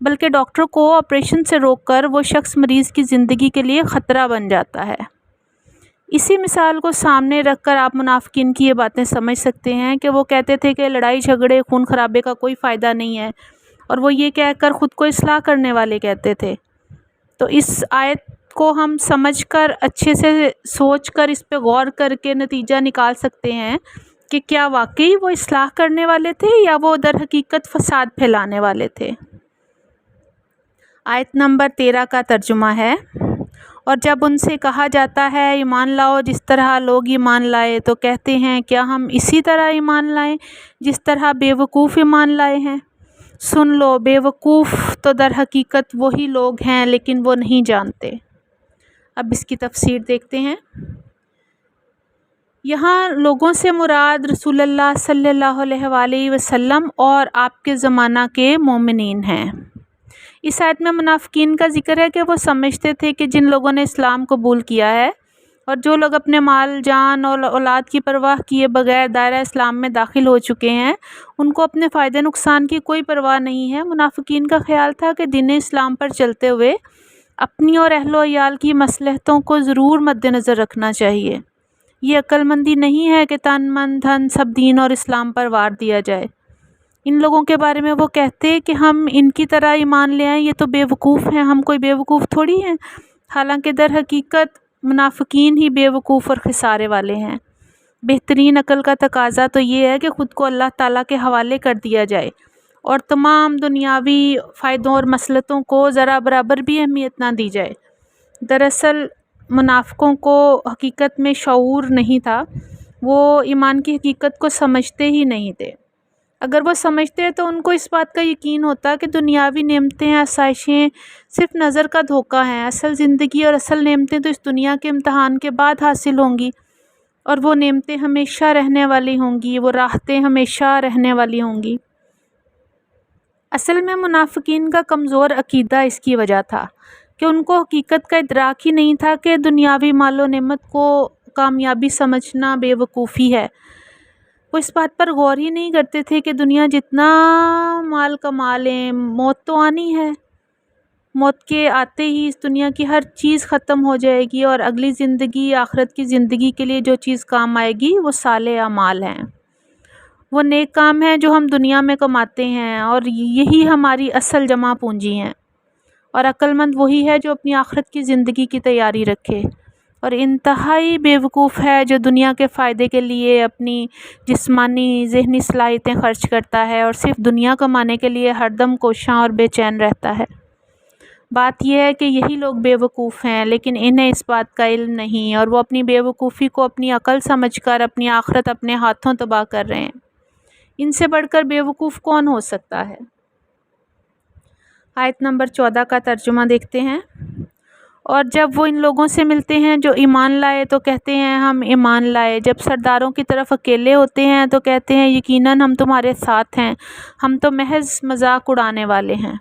بلکہ ڈاکٹر کو آپریشن سے روک کر وہ شخص مریض کی زندگی کے لیے خطرہ بن جاتا ہے۔ اسی مثال کو سامنے رکھ کر آپ منافقین کی یہ باتیں سمجھ سکتے ہیں کہ وہ کہتے تھے کہ لڑائی جھگڑے خون خرابے کا کوئی فائدہ نہیں ہے، اور وہ یہ کہہ کر خود کو اصلاح کرنے والے کہتے تھے۔ تو اس آیت کو ہم سمجھ کر اچھے سے سوچ کر اس پہ غور کر کے نتیجہ نکال سکتے ہیں کہ کیا واقعی وہ اصلاح کرنے والے تھے یا وہ در حقیقت فساد پھیلانے والے تھے۔ آیت نمبر 13 کا ترجمہ ہے، اور جب ان سے کہا جاتا ہے ایمان لاؤ جس طرح لوگ ایمان لائے، تو کہتے ہیں کیا ہم اسی طرح ایمان لائیں جس طرح بے وقوف ایمان لائے ہیں۔ سن لو، بے وقوف تو در حقیقت وہی لوگ ہیں لیکن وہ نہیں جانتے۔ اب اس کی تفسیر دیکھتے ہیں۔ یہاں لوگوں سے مراد رسول اللہ صلی اللہ علیہ وآلہ وسلم اور آپ کے زمانہ کے مومنین ہیں۔ اس آیت میں منافقین کا ذکر ہے کہ وہ سمجھتے تھے کہ جن لوگوں نے اسلام قبول کیا ہے اور جو لوگ اپنے مال جان اور اولاد کی پرواہ کیے بغیر دائرہ اسلام میں داخل ہو چکے ہیں، ان کو اپنے فائدے نقصان کی کوئی پرواہ نہیں ہے۔ منافقین کا خیال تھا کہ دین اسلام پر چلتے ہوئے اپنی اور اہل و عیال کی مصلحتوں کو ضرور مد نظر رکھنا چاہیے۔ یہ عقل مندی نہیں ہے کہ تن من دھن سب دین اور اسلام پر وار دیا جائے۔ ان لوگوں کے بارے میں وہ کہتے کہ ہم ان کی طرح ایمان لے آئیں، یہ تو بے وقوف ہیں، ہم کوئی بے وقوف تھوڑی ہیں۔ حالانکہ در حقیقت منافقین ہی بے وقوف اور خسارے والے ہیں۔ بہترین عقل کا تقاضا تو یہ ہے کہ خود کو اللہ تعالیٰ کے حوالے کر دیا جائے اور تمام دنیاوی فائدوں اور مصلحتوں کو ذرا برابر بھی اہمیت نہ دی جائے۔ دراصل منافقوں کو حقیقت میں شعور نہیں تھا، وہ ایمان کی حقیقت کو سمجھتے ہی نہیں تھے۔ اگر وہ سمجھتے تو ان کو اس بات کا یقین ہوتا کہ دنیاوی نعمتیں آسائشیں صرف نظر کا دھوکہ ہیں، اصل زندگی اور اصل نعمتیں تو اس دنیا کے امتحان کے بعد حاصل ہوں گی، اور وہ نعمتیں ہمیشہ رہنے والی ہوں گی، وہ راحتیں ہمیشہ رہنے والی ہوں گی۔ اصل میں منافقین کا کمزور عقیدہ اس کی وجہ تھا کہ ان کو حقیقت کا ادراک ہی نہیں تھا کہ دنیاوی مال و نعمت کو کامیابی سمجھنا بے وقوفی ہے۔ وہ اس بات پر غور ہی نہیں کرتے تھے کہ دنیا جتنا مال کما لیں، موت تو آنی ہے۔ موت کے آتے ہی اس دنیا کی ہر چیز ختم ہو جائے گی، اور اگلی زندگی آخرت کی زندگی کے لیے جو چیز کام آئے گی وہ صالح اعمال ہیں، وہ نیک کام ہیں جو ہم دنیا میں کماتے ہیں، اور یہی ہماری اصل جمع پونجی ہیں۔ اور عقل مند وہی ہے جو اپنی آخرت کی زندگی کی تیاری رکھے، اور انتہائی بے وقوف ہے جو دنیا کے فائدے کے لیے اپنی جسمانی ذہنی صلاحیتیں خرچ کرتا ہے اور صرف دنیا کمانے کے لیے ہر دم کوشاں اور بے چین رہتا ہے۔ بات یہ ہے کہ یہی لوگ بے وقوف ہیں، لیکن انہیں اس بات کا علم نہیں، اور وہ اپنی بے وقوفی کو اپنی عقل سمجھ کر اپنی آخرت اپنے ہاتھوں تباہ کر رہے ہیں۔ ان سے بڑھ کر بے وقوف کون ہو سکتا ہے؟ آیت نمبر 14 کا ترجمہ دیکھتے ہیں۔ اور جب وہ ان لوگوں سے ملتے ہیں جو ایمان لائے تو کہتے ہیں ہم ایمان لائے، جب سرداروں کی طرف اکیلے ہوتے ہیں تو کہتے ہیں یقیناً ہم تمہارے ساتھ ہیں، ہم تو محض مذاق اڑانے والے ہیں۔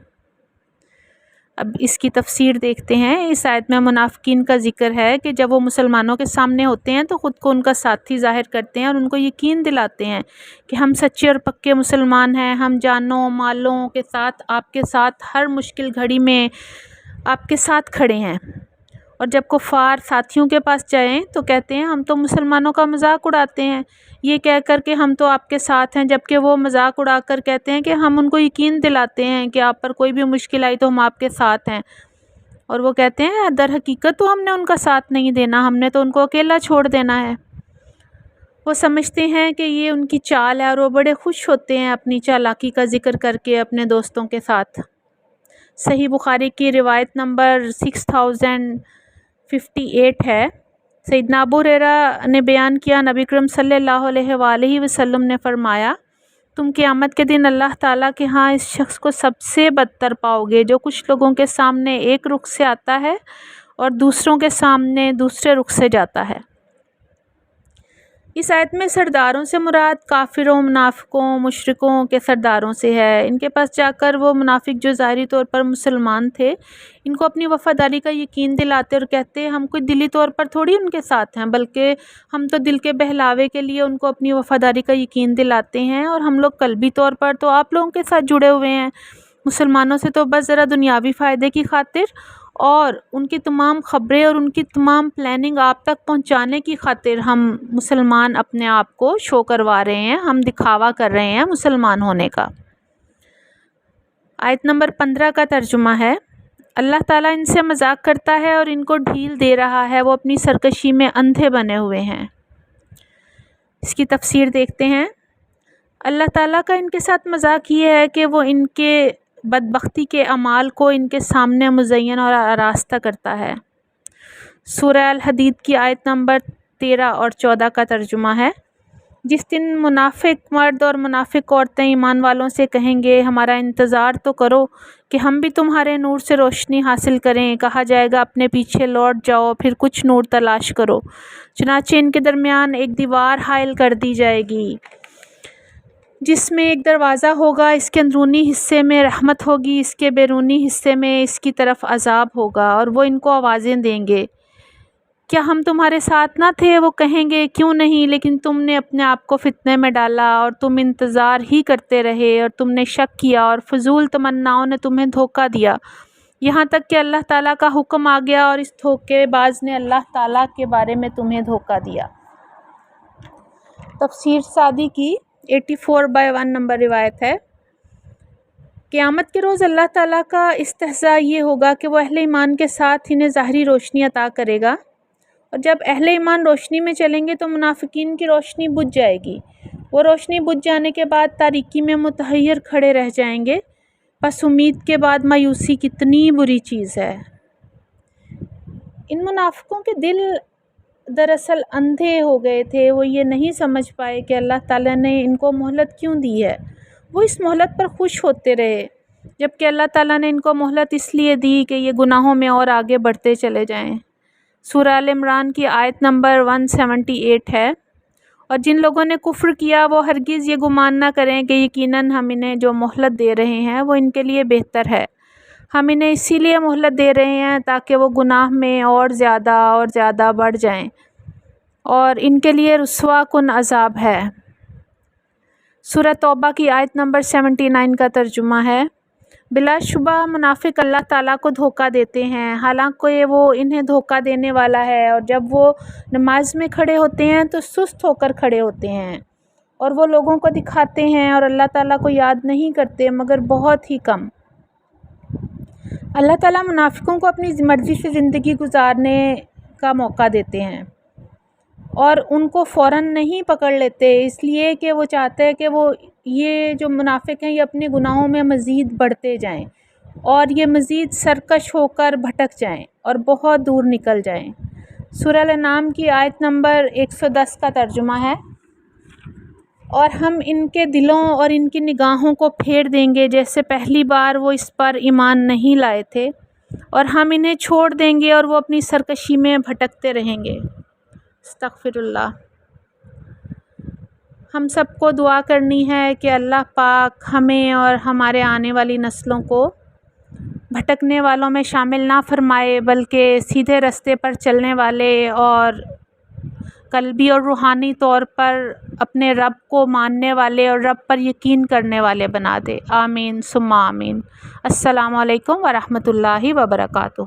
اب اس کی تفسیر دیکھتے ہیں۔ اس آیت میں منافقین کا ذکر ہے کہ جب وہ مسلمانوں کے سامنے ہوتے ہیں تو خود کو ان کا ساتھی ظاہر کرتے ہیں اور ان کو یقین دلاتے ہیں کہ ہم سچے اور پکے مسلمان ہیں، ہم جانوں مالوں کے ساتھ آپ کے ساتھ ہر مشکل گھڑی میں آپ کے ساتھ کھڑے ہیں۔ اور جب کفار ساتھیوں کے پاس جائیں تو کہتے ہیں ہم تو مسلمانوں کا مذاق اڑاتے ہیں، یہ کہہ کر کہ ہم تو آپ کے ساتھ ہیں، جبکہ وہ مذاق اڑا کر کہتے ہیں کہ ہم ان کو یقین دلاتے ہیں کہ آپ پر کوئی بھی مشکل آئی تو ہم آپ کے ساتھ ہیں۔ اور وہ کہتے ہیں در حقیقت تو ہم نے ان کا ساتھ نہیں دینا، ہم نے تو ان کو اکیلا چھوڑ دینا ہے۔ وہ سمجھتے ہیں کہ یہ ان کی چال ہے، اور وہ بڑے خوش ہوتے ہیں اپنی چالاکی کا ذکر کر کے اپنے دوستوں کے ساتھ۔ صحیح بخاری کی روایت نمبر 6058 ہے۔ سیدنا ابو ہریرہ نے بیان کیا، نبی کریم صلی اللہ علیہ وآلہ وسلم نے فرمایا، تم قیامت کے دن اللہ تعالیٰ کے ہاں اس شخص کو سب سے بدتر پاؤ گے جو کچھ لوگوں کے سامنے ایک رخ سے آتا ہے اور دوسروں کے سامنے دوسرے رخ سے جاتا ہے۔ اس آیت میں سرداروں سے مراد کافروں، منافقوں، مشرکوں کے سرداروں سے ہے۔ ان کے پاس جا کر وہ منافق جو ظاہری طور پر مسلمان تھے ان کو اپنی وفاداری کا یقین دلاتے اور کہتے ہم کوئی دلی طور پر تھوڑی ان کے ساتھ ہیں، بلکہ ہم تو دل کے بہلاوے کے لیے ان کو اپنی وفاداری کا یقین دلاتے ہیں، اور ہم لوگ قلبی طور پر تو آپ لوگوں کے ساتھ جڑے ہوئے ہیں۔ مسلمانوں سے تو بس ذرا دنیاوی فائدے کی خاطر اور ان کی تمام خبریں اور ان کی تمام پلاننگ آپ تک پہنچانے کی خاطر ہم مسلمان اپنے آپ کو شو کروا رہے ہیں، ہم دکھاوا کر رہے ہیں مسلمان ہونے کا۔ آیت نمبر 15 کا ترجمہ ہے، اللہ تعالیٰ ان سے مذاق کرتا ہے اور ان کو ڈھیل دے رہا ہے، وہ اپنی سرکشی میں اندھے بنے ہوئے ہیں۔ اس کی تفسیر دیکھتے ہیں۔ اللہ تعالیٰ کا ان کے ساتھ مذاق یہ ہے کہ وہ ان کے بدبختی کے اعمال کو ان کے سامنے مزین اور آراستہ کرتا ہے۔ سورہ الحدید کی آیت نمبر 13 اور 14 کا ترجمہ ہے، جس دن منافق مرد اور منافق عورتیں ایمان والوں سے کہیں گے ہمارا انتظار تو کرو کہ ہم بھی تمہارے نور سے روشنی حاصل کریں، کہا جائے گا اپنے پیچھے لوٹ جاؤ، پھر کچھ نور تلاش کرو، چنانچہ ان کے درمیان ایک دیوار حائل کر دی جائے گی جس میں ایک دروازہ ہوگا، اس کے اندرونی حصے میں رحمت ہوگی، اس کے بیرونی حصے میں اس کی طرف عذاب ہوگا، اور وہ ان کو آوازیں دیں گے، کیا ہم تمہارے ساتھ نہ تھے؟ وہ کہیں گے کیوں نہیں، لیکن تم نے اپنے آپ کو فتنے میں ڈالا اور تم انتظار ہی کرتے رہے اور تم نے شک کیا اور فضول تمناؤں نے تمہیں دھوکہ دیا، یہاں تک کہ اللہ تعالیٰ کا حکم آ گیا اور اس دھوکے باز نے اللہ تعالیٰ کے بارے میں تمہیں دھوکہ دیا۔ تفسیر سعدی کی 84/1 نمبر روایت ہے، قیامت کے روز اللہ تعالیٰ کا استہزاء یہ ہوگا کہ وہ اہل ایمان کے ساتھ انہیں ظاہری روشنی عطا کرے گا، اور جب اہل ایمان روشنی میں چلیں گے تو منافقین کی روشنی بجھ جائے گی، وہ روشنی بجھ جانے کے بعد تاریکی میں متحیر کھڑے رہ جائیں گے، پس امید کے بعد مایوسی کتنی بری چیز ہے۔ ان منافقوں کے دل دراصل اندھے ہو گئے تھے، وہ یہ نہیں سمجھ پائے کہ اللہ تعالیٰ نے ان کو مہلت کیوں دی ہے، وہ اس مہلت پر خوش ہوتے رہے، جبکہ اللہ تعالیٰ نے ان کو مہلت اس لیے دی کہ یہ گناہوں میں اور آگے بڑھتے چلے جائیں۔ سورہ آل عمران کی آیت نمبر 178 ہے، اور جن لوگوں نے کفر کیا وہ ہرگز یہ گمان نہ کریں کہ یقیناً ہم انہیں جو مہلت دے رہے ہیں وہ ان کے لیے بہتر ہے، ہم انہیں اسی لیے مہلت دے رہے ہیں تاکہ وہ گناہ میں اور زیادہ بڑھ جائیں، اور ان کے لیے رسوا کن عذاب ہے۔ سورہ توبہ کی آیت نمبر 79 کا ترجمہ ہے، بلا شبہ منافق اللہ تعالیٰ کو دھوکہ دیتے ہیں، حالانکہ وہ انہیں دھوکہ دینے والا ہے، اور جب وہ نماز میں کھڑے ہوتے ہیں تو سست ہو کر کھڑے ہوتے ہیں، اور وہ لوگوں کو دکھاتے ہیں اور اللہ تعالیٰ کو یاد نہیں کرتے مگر بہت ہی کم۔ اللہ تعالیٰ منافقوں کو اپنی مرضی سے زندگی گزارنے کا موقع دیتے ہیں اور ان کو فوراً نہیں پکڑ لیتے، اس لیے کہ وہ چاہتے ہیں کہ وہ یہ جو منافق ہیں یہ اپنے گناہوں میں مزید بڑھتے جائیں اور یہ مزید سرکش ہو کر بھٹک جائیں اور بہت دور نکل جائیں۔ سورہ الانعام کی آیت نمبر 110 کا ترجمہ ہے، اور ہم ان کے دلوں اور ان کی نگاہوں کو پھیر دیں گے جیسے پہلی بار وہ اس پر ایمان نہیں لائے تھے، اور ہم انہیں چھوڑ دیں گے اور وہ اپنی سرکشی میں بھٹکتے رہیں گے۔ استغفر اللہ۔ ہم سب کو دعا کرنی ہے کہ اللہ پاک ہمیں اور ہمارے آنے والی نسلوں کو بھٹکنے والوں میں شامل نہ فرمائے، بلکہ سیدھے راستے پر چلنے والے اور قلبی اور روحانی طور پر اپنے رب کو ماننے والے اور رب پر یقین کرنے والے بنا دے۔ آمین ثم آمین۔ السلام علیکم ورحمۃ اللہ وبرکاتہ۔